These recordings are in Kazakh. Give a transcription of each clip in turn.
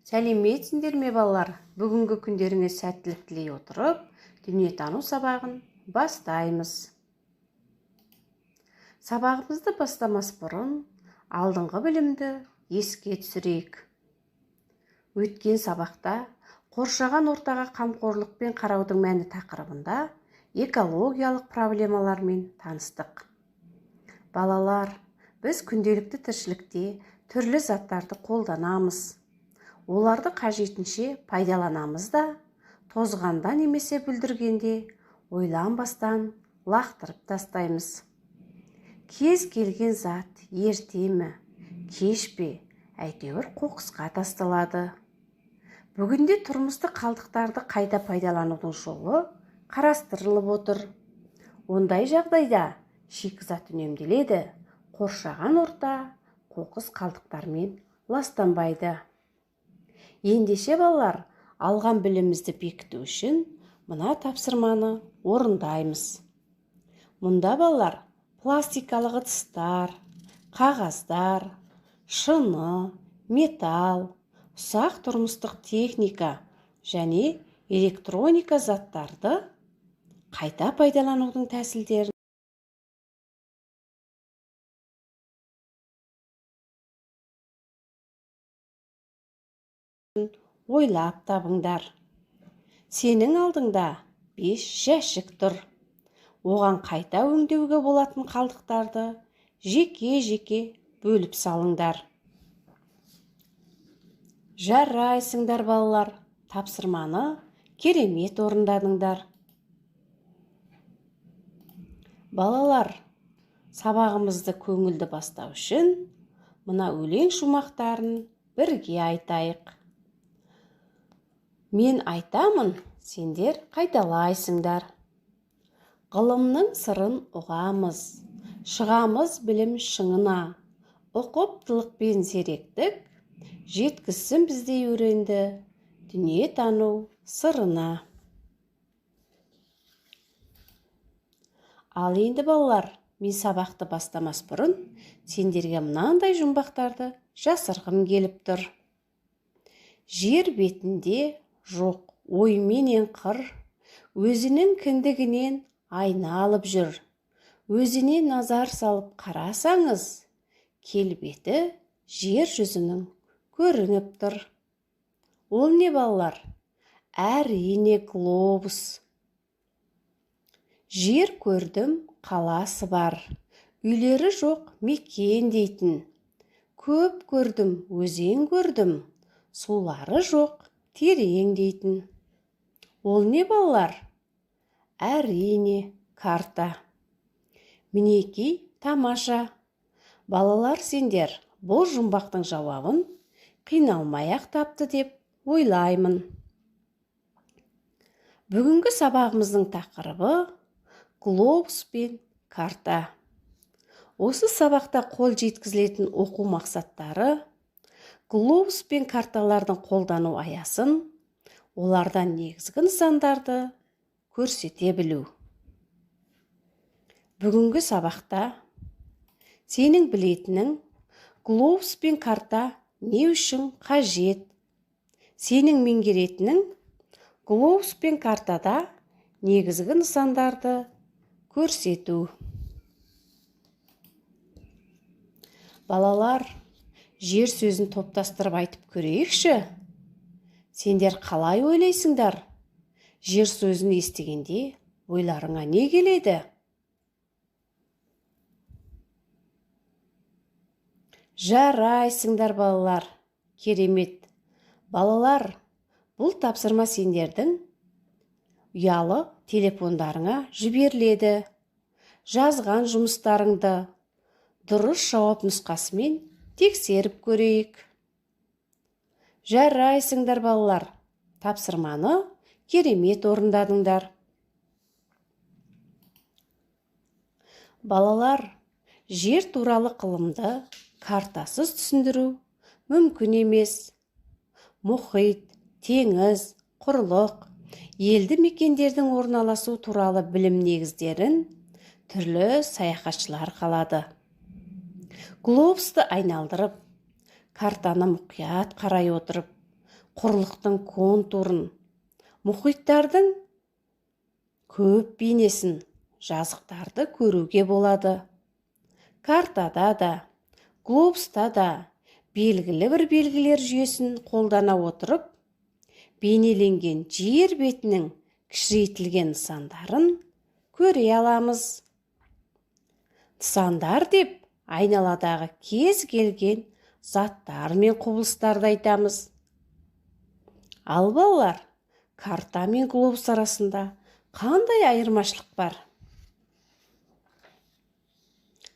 Сәлеметсіңдер ме балалар? Бүгінгі күндеріңе сәттілік тілей отырып, дүниетану сабағын бастаймыз. Сабағымызды бастамас бұрын алдыңғы білімді еске түсірейік. Өткен сабақта қоршаған ортаға қамқорлықпен қараудың мәні тақырыбында экологиялық проблемалармен таныстық. Балалар, біз күнделікті тіршілікте түрлі заттарды қолданамыз. Оларды қажетінше пайдаланамыз да, тозғанда немесе бүлдіргенде ойланбастан лақтырып тастаймыз. Кез келген зат ерте ме, кеш пе, әйтеуір қоқысқа тасталады. Бүгінде тұрмыстық қалдықтарды қайта пайдаланудың жолы қарастырылып отыр. Ондай жағдайда шикізат үнемделеді, қоршаған орта қоқыс қалдықтармен ластанбайды. Ендеше балалар, алған білімімізді бекіту үшін мына тапсырманы орындаймыз. Мұнда балалар пластикалық ыдыстар, қағаздар, шыны, металл, ұсақ тұрмыстық техника және электроника заттарды қайта пайдаланудың тәсілдерін ойлап табыңдар. Сенің алдыңда 5 жәшік тұр. Оған қайта өңдеуге болатын қалдықтарды жеке-жеке бөліп салыңдар. Жарайсыңдар балалар, тапсырманы керемет орындадыңдар. Балалар, сабағымызды көңілді бастау үшін мына өлең шумақтарын бірге айтайық. Мен айтамын, сендер қайталайсыңдар. Ғылымның сырын ұғамыз, шығамыз білім шыңына. Ұқыптылықпен зеректік, жеткізсін біздей өренді дүниетану сырына. Ал енді балалар, мен сабақты бастамас бұрын сендерге мынандай жұмбақтарды жасырғым келіп тұр. Жер бетінде жоқ ойменен қыр, өзінің кіндігінен айналып жүр. Өзіне назар салып қарасаңыз, келбеті жер жүзінің көрініп тұр. Ол не балалар? Әрине глобус. Жер көрдім, қаласы бар, үйлері жоқ мекен дейтін. Көп көрдім, өзен көрдім, сулары жоқ терең дейтін. Ол не балалар? Әрине карта. Мінекей тамаша. Балалар, сендер бұл жұмбақтың жауабын қиналмай-ақ тапты деп ойлаймын. Бүгінгі сабағымыздың тақырыбы глобус пен карта. Осы сабақта қол жеткізілетін оқу мақсаттары, глобус пен карталардың қолдану аясын, олардан негізгі нысандарды көрсете білу. Бүгінгі сабақта сенің білетінің глобус пен карта не үшін қажет? Сенің меңгеретінің глобус пен картада негізгі нысандарды көрсету. Балалар, жер сөзін топтастырып айтып көрейікші. Сендер қалай ойлайсыңдар? Жер сөзін естігенде ойларыңа не келеді? Жарайсыңдар балалар, керемет. Балалар, бұл тапсырма сендердің ұялы телефондарыңа жіберіледі. Жазған жұмыстарыңды дұрыс жауап нұсқасымен тексеріп көрейік. Жарайсыңдар балалар, тапсырманы керемет орындадыңдар. Балалар, жер туралы ғылымды картасыз түсіндіру мүмкін емес. Мұхит, теңіз, құрлық, елді мекендердің орналасу туралы білім негіздерін түрлі саяхатшылар қалады. Глобусты айналдырып, картаны мұқият қарай отырып, құрлықтың контурын, мұхиттардың көп бейнесін, жазықтарды көруге болады. Картада да, глобуста да белгілі бір белгілер жүйесін қолдана отырып, бейнеленген жер бетінің кішірейтілген нысандарын көре аламыз. Нысандар деп айналадағы кез келген заттар мен құбылыстарды айтамыз. Ал балалар, карта мен глобус арасында қандай айырмашылық бар?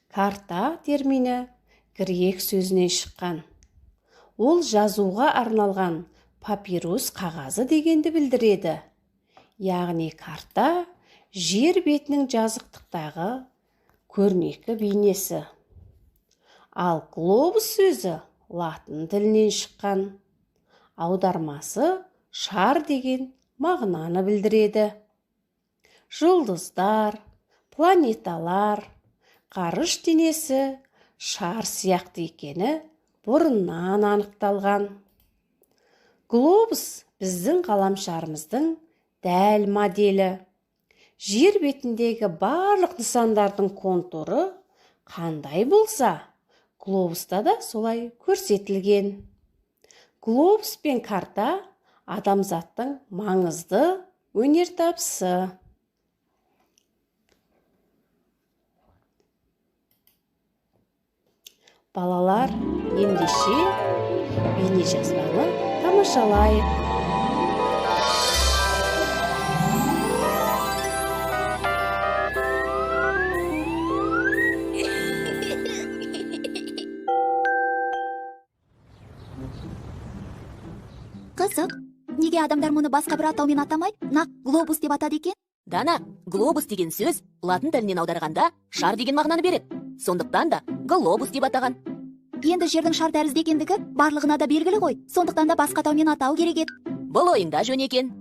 Карта термині грек сөзінен шыққан. Ол жазуға арналған папирус қағазы дегенді білдіреді. Яғни карта жер бетінің жазықтықтағы көрнекі бейнесі. Ал глобус сөзі латын тілінен шыққан. Аудармасы шар деген мағынаны білдіреді. Жұлдыздар, планеталар, ғарыш денесі шар сияқты екені бұрыннан анықталған. Глобус біздің ғаламшарымыздың дәл моделі. Жер бетіндегі барлық нысандардың контуры қандай болса, глобуста да солай көрсетілген. Глобус пен карта адамзаттың маңызды өнертабысы. Балалар, ендеше бейнежазбаны тамашалайық. Қызық, неге адамдар мұны басқа бір атаумен атамай, нақ глобус деп атады екен? Дана, глобус деген сөз латын тілінен аударғанда шар деген мағынаны береді. Сондықтан да глобус деп атаған. Енді жердің шар тәрізді екендігі барлығына да белгілі ғой. Сондықтан да басқа атаумен атау керек еді. Бұл ойыңда жөн екен.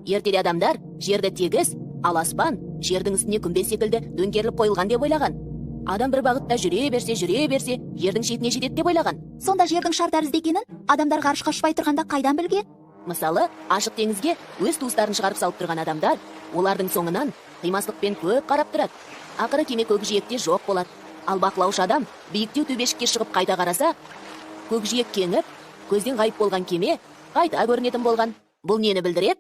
Ертеде адамдар жерді тегіс, ал аспан жердің үстіне күмбез секілді дөңгеріліп қойылған деп ойлаған. Адам бір бағытта жүре берсе, жердің шетіне жетеді деп ойлаған. Сонда жердің шар тәрізді екенін адамдар ғарышқа ұшпай тұрғанда қайдан білген? Мысалы, ашық теңізге өз туыстарын шығарып салып тұрған адамдар, олардың соңынан қимастықпен көп қарап тұрады. Ақыры кеме көкжиекте жоқ болады. Ал бақылаушы адам биіктеу төбешікке шығып қайта қараса, көкжиек кеңіп, көзден ғайып болған кеме қайта көрінетін болған. Бұл нені білдіреді?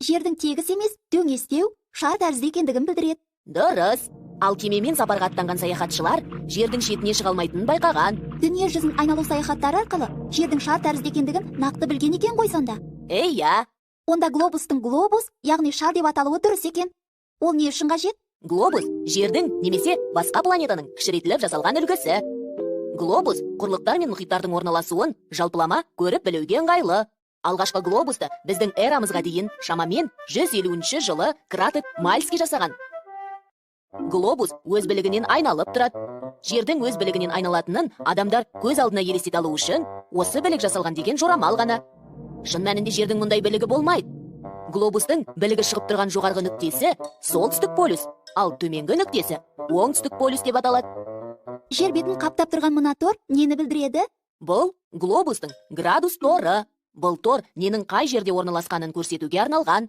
Жердің тегіс емес, дөңестеу, шар тәрізді екендігін білдіреді. Дұрыс. Ал кемемен сапарға аттанған саяхатшылар жердің шетіне шыға алмайтынын байқаған. Дүние жүзін айналу саяхаттары арқылы жердің шар тәрізді екендігін нақты білген екен ғой сонда. Я. Онда глобустың глобус, яғни шар деп аталуы дұрыс екен. Ол не үшін қажет? Глобус жердің немесе басқа планетаның кішірейтіліп жасалған үлгісі. Глобус құрлықтар мен мұхиттардың орналасуын жалпылама көріп білуге ыңғайлы. Алғашқы глобусты біздің эрамызға дейін шамамен 150 жылы Кратет Мальский жасаған. Глобус өз білігінен айналып тұрады. Жердің өз білігінен айналатынын адамдар көз алдына елестете алу үшін осы білік жасалған деген жорамал ғана. Шын мәнінде жердің мұндай білігі болмайды. Глобустың білігі шығып тұрған жоғарғы нүктесі солтүстік полюс, ал төменгі нүктесі оңтүстік полюс деп аталады. Жер бетін қаптап тұрған мына тор нені білдіреді? Бұл глобустың градус торы. Бұл тор ненің қай жерде орналасқанын көрсетуге арналған.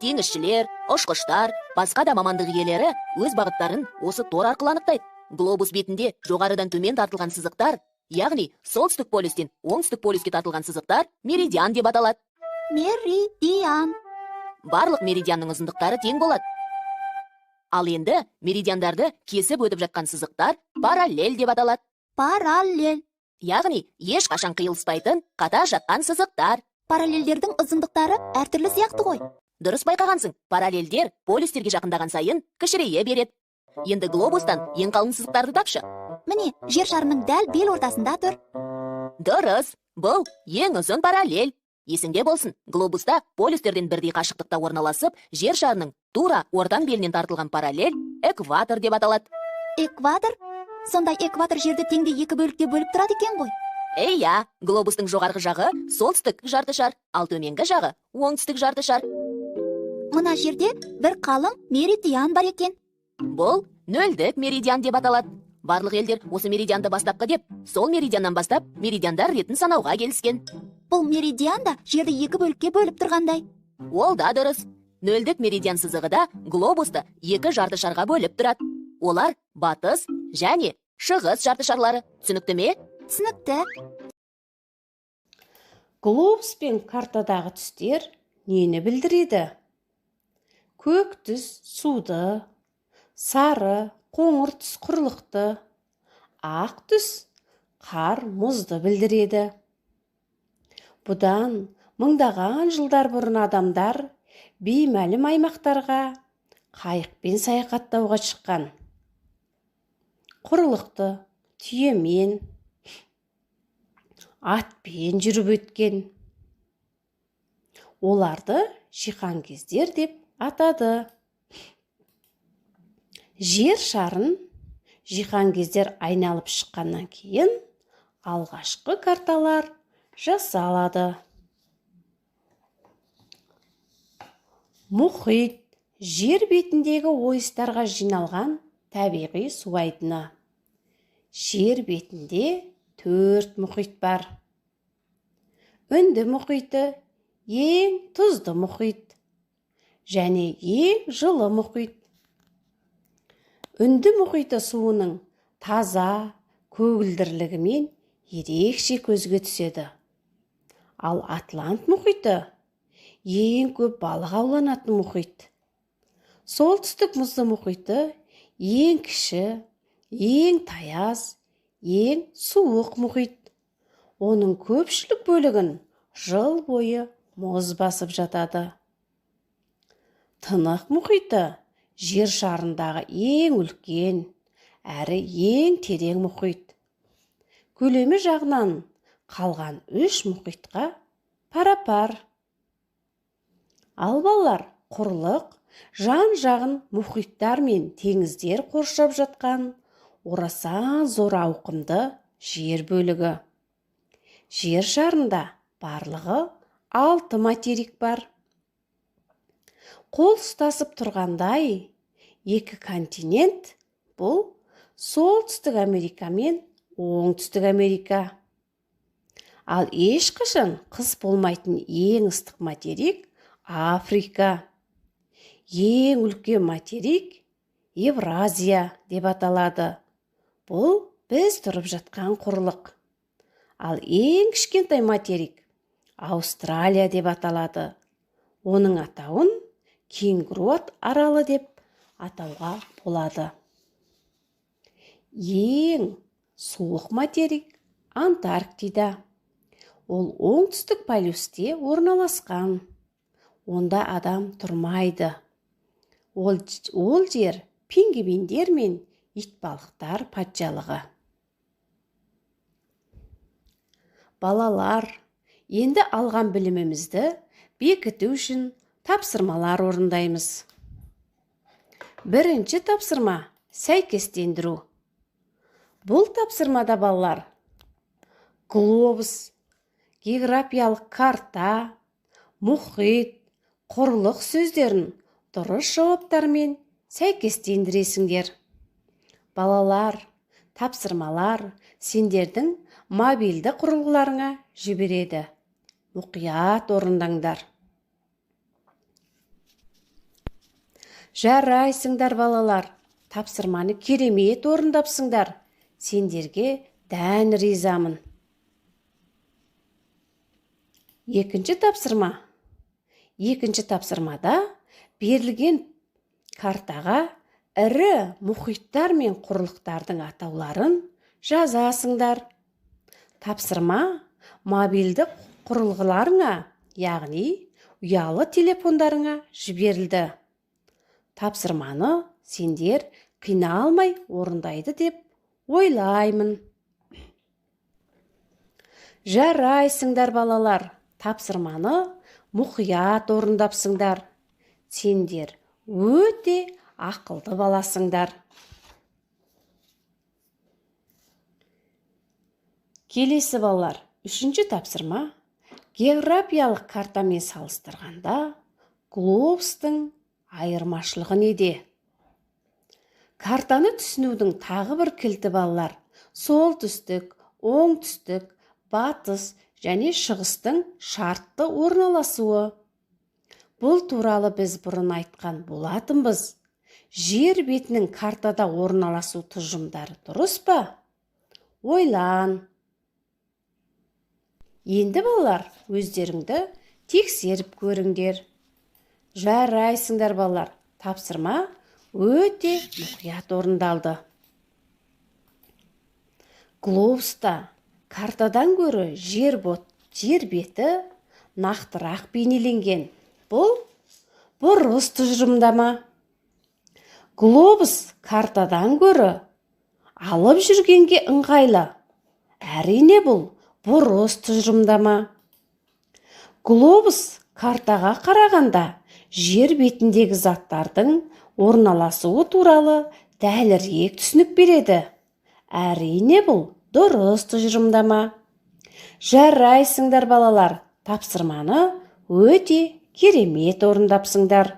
Теңізшілер, ұшқыштар, басқа да мамандық иелері өз бағыттарын осы тор арқылы анықтайды. Глобус бетінде жоғарыдан төмен тартылған сызықтар, яғни солтүстік полюстен оңтүстік полюске тартылған сызықтар меридиан деп аталады. Меридиан. Барлық меридианның ұзындықтары тең болады. Ал енді меридиандарды кесіп өтіп жатқан сызықтар параллель деп аталады. Параллель. Яғни ешқашан қиылыспайтын қатар жатқан сызықтар. Параллельдердің ұзындықтары әртүрлі сияқты ғой. Дұрыс байқағансың, параллельдер полюстерге жақындаған сайын кішірейе береді. Енді глобустан ең қалың сызықтарды тапшы. Міне, жер шарының дәл бел ортасында тұр. Дұрыс, бұл ең ұзын параллель. Есіңде болсын, глобуста полюстерден бірдей қашықтықта орналасып, жер шарының тура ортан белінен тартылған параллель экватор деп аталады. Экватор? Сондай экватор жерді теңдей екі бөлікке бөліп тұрады екен ғой. Я, глобустың жоғарғы жағы солтүстік жарты шар, ал төменгі жағы оңтүстік жарты шар. Мына жерде бір қалың меридиан бар екен. Бұл нөлдік меридиан деп аталады. Барлық елдер осы меридианды бастапқы деп, сол меридианнан бастап меридиандар ретін санауға келіскен. Бұл меридиан да жерді екі бөлікке бөліп тұрғандай. Ол да дұрыс. Нөлдік меридиан сызығыда глобусты екі жарты шарға бөліп тұрады. Олар батыс және шығыс жарты шарлары. Түсінікті ме? Түсінікті. Глобус пен картадағы түстер нені білдіреді? Көк түс суды, сары, қоңыр түс құрлықты, ақ түс қар мұзды білдіреді. Бұдан мыңдаған жылдар бұрын адамдар беймәлім аймақтарға қайықпен саяхаттауға шыққан. Құрлықты түйемен, атпен жүріп өткен. Оларды жиһанкездер деп атады. Жер шарын жиһанкездер айналып шыққаннан кейін алғашқы карталар жасалады. Мұхит жер бетіндегі ойыстарға жиналған табиғи су айдыны. Жер бетінде 4 мұхит бар. Үнді мұхиты ең тұзды мұхит және ең жылы мұхит. Үнді мұхиты суының таза, көгілдірлігімен ерекше көзге түседі. Ал Атлант мұхиты ең көп балық ауланатын мұхит. Солтүстік мұзды мұхиты ең кіші, ең таяз, ең суық мұхит. Оның көпшілік бөлігін жыл бойы мұз басып жатады. Тынық мұхиты жер шарындағы ең үлкен, әрі ең терең мұхит. Көлемі жағынан қалған 3 мұхитқа пара-пар. Ал балалар, құрлық жан-жағын мұхиттар мен теңіздер қоршап жатқан орасан зор ауқымды жер бөлігі. Жер шарында барлығы 6 материк бар. Қол ұстасып тұрғандай, 2 континент бұл Солтүстік Америка мен Оңтүстік Америка. Ал ешқашан қыс болмайтын ең ыстық материк Африка. Ең үлкен материк Евразия деп аталады. Бұл біз тұрып жатқан құрлық. Ал ең кішкентай материк Аустралия деп аталады. Оның атауын кенгуру аралы деп атауға болады. Ең суық материк Антарктида. Ол оңтүстік полюсте орналасқан. Онда адам тұрмайды. Ол жер пингвиндер мен итбалықтар патшалығы. Балалар, енді алған білімімізді бекіту үшін тапсырмалар орындаймыз. Бірінші тапсырма сәйкестендіру. Бұл тапсырмада балалар глобус, географиялық карта, мұхит, құрлық сөздерін дұрыс жауаптармен сәйкестендіресіңдер. Балалар, тапсырмалар сендердің мобильді құрылғыларыңа жібереді. Мұқият орындаңдар. Жарайсыңдар балалар, тапсырманы керемет орындапсыңдар. Сендерге дән ризамын. Екінші тапсырма. Екінші тапсырмада берілген картаға ірі мұхиттар мен құрлықтардың атауларын жазасыңдар. Тапсырма мобильді құрылғыларыңа, яғни ұялы телефондарыңа жіберілді. Тапсырманы сендер қиналмай орындайды деп ойлаймын. Жарайсыңдар балалар, тапсырманы мұқият орындапсыңдар. Сендер өте ақылды баласыңдар. Келесі балалар, үшінші тапсырма. Географиялық картамен салыстырғанда глобустың айырмашылығы неде? Картаны түсінудің тағы бір кілті балалар солтүстік, оңтүстік, батыс және шығыстың шартты орналасуы. Бұл туралы біз бұрын айтқан болатынбыз. Жер бетінің картада орналасу тұжырымдары дұрыс па? Ойлан. Енді балалар, өздеріңді тексеріп көріңдер. Жарайсыңдар балалар, тапсырма өте мұқият орындалды. Глобуста картадан көрі жер беті нақтырақ бейнеленген. Бұл бұрыс тұжырымдама. Глобус картадан көрі алып жүргенге ыңғайлы. Әрине бұл бұрыс тұжырымдама. Глобус картаға қарағанда жер бетіндегі заттардың орналасуы туралы дәлірек түсінік береді. Әрине бұл дұрыс тұжырымдама. Жарайсыңдар балалар, тапсырманы өте керемет орындапсыңдар.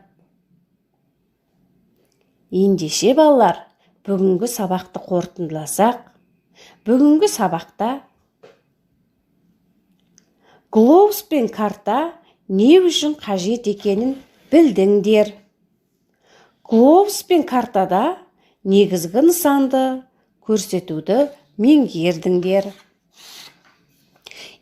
Ендеше балалар, бүгінгі сабақты қорытындыласақ, бүгінгі сабақта глобус пен карта не үшін қажет екенін білдіңдер. Глобус пен картада негізгі нысанды көрсетуді меңгердіңдер.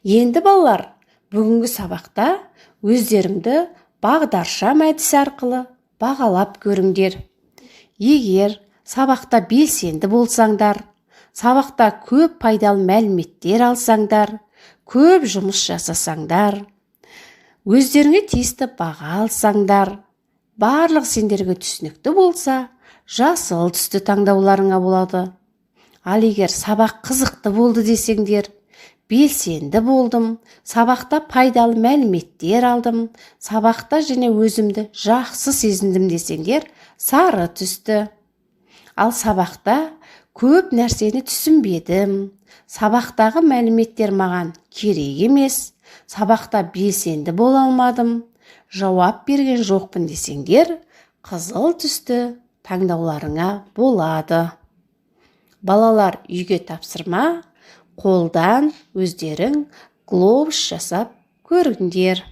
Енді балалар, бүгінгі сабақта өздеріңді бағдаршам әдісі арқылы бағалап көріңдер. Егер сабақта белсенді болсаңдар, сабақта көп пайдалы мәліметтер алсаңдар, көп жұмыс жасасаңдар, өздеріңе тиісті баға алсаңдар, барлық сендерге түсінікті болса, жасыл түсті таңдауларыңа болады. Ал егер сабақ қызықты болды десеңдер, белсенді болдым, сабақта пайдалы мәліметтер алдым, сабақта және өзімді жақсы сезіндім десеңдер, сары түсті. Ал сабақта көп нәрсені түсінбедім, сабақтағы мәліметтер маған керек емес, сабақта белсенді бола алмадым, жауап берген жоқпын десеңдер, қызыл түсті таңдауларыңа болады. Балалар, үйге тапсырма, қолдан өздерің глобус жасап көріңдер.